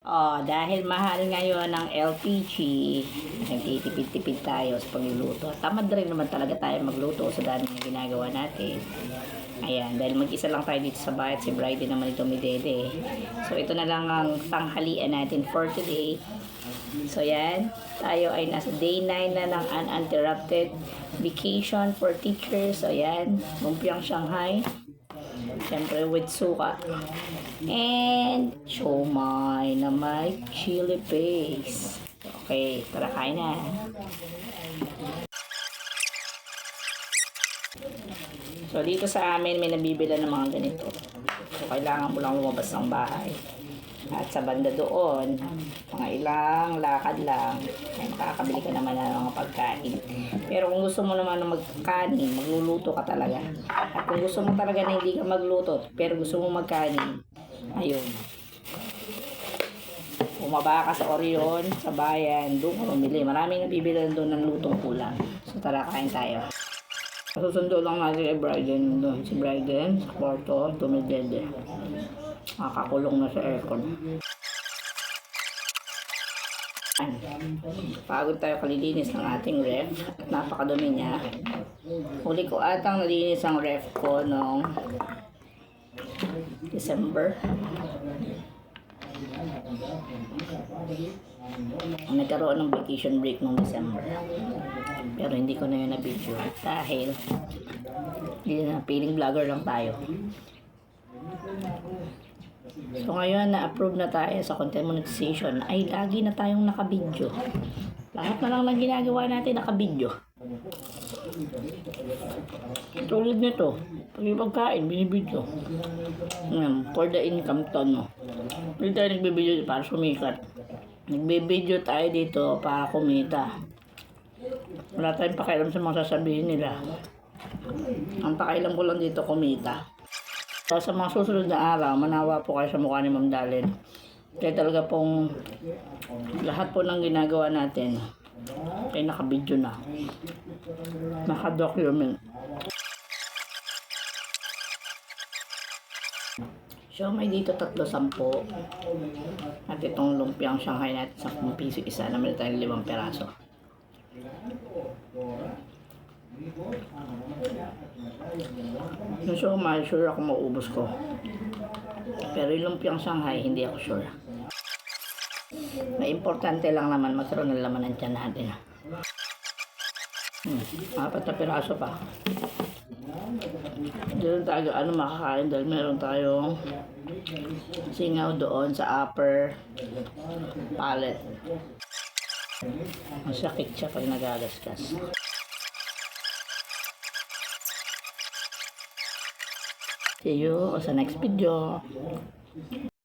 Oh, dahil mahal ngayon ng LPG, nagtitipid-tipid tayo sa pagluluto. Tamad rin naman talaga tayo magluto sa dami ng ginagawa natin. Ayan, dahil mag-isa lang tayo dito sa bahay at si Bride naman ito midede. So, ito na lang ang tanghalian natin for today. So, yan. Tayo ay nasa day 9 na ng uninterrupted vacation for teachers. So, yan. Lumpiang Shanghai. Siyempre with suka. And siomai na may chili paste. Okay, tara kain na. So dito sa amin may nabibila ng mga ganito. So kailangan mo lang lumabas ng bahay. At sa banda doon, mga ilang lakad lang, ay makakabili ka naman ng mga pagkain. Pero kung gusto mo naman ng magkanin, magluluto ka talaga. At kung gusto mo talaga na hindi ka magluto, pero gusto mo magkanin, ayun. Bumaba ka sa Orion, sa bayan, doon ka bumili. Maraming nabibili doon ng lutong ulam. So tara, kain tayo. Susundo lang natin kay Bryden doon. Si Bryden, sa kwarto, tumidede. Makakulong na sa aircon. Pagod tayo kalilinis ng ating ref. Napakadumi niya. Huli ko atang nalinis ang ref ko noong December. Nagkaroon ng vacation break noong December. Pero hindi ko na yun na-video dahil hindi na, feeling vlogger lang tayo. So ngayon na-approve na tayo sa content monetization ay lagi na tayong naka-video. Lahat na lang ng ginagawa natin naka-video. Tulad nito, pag yung pagkain, binibidyo. For the income ton mo. Hindi tayo nagbibidyo para sumikat. Nagbibidyo tayo dito para kumita. Wala tayong pakialam sa mga sasabihin nila. Ang pakialam ko lang dito kumita. So, sa mga susunod na araw, manawa po kayo sa mukha ni Ma'am Dalen. Kaya talaga pong lahat po ng ginagawa natin ay naka-video na. Naka-document. So, may dito 3.10. At itong lumpiang Shanghai natin sa 10 piso isa. Naman tayo 5 peraso. Yung siomai, sure ako maubos ko. Pero yung lumpiang Shanghai, hindi ako sure. May importante lang naman magkaroon ng laman ng tiyan natin. 4 na piraso pa. Doon tayo makakain dahil meron tayong singaw doon sa upper palate. Masakit siya pag nagagaskas. See you sa next video.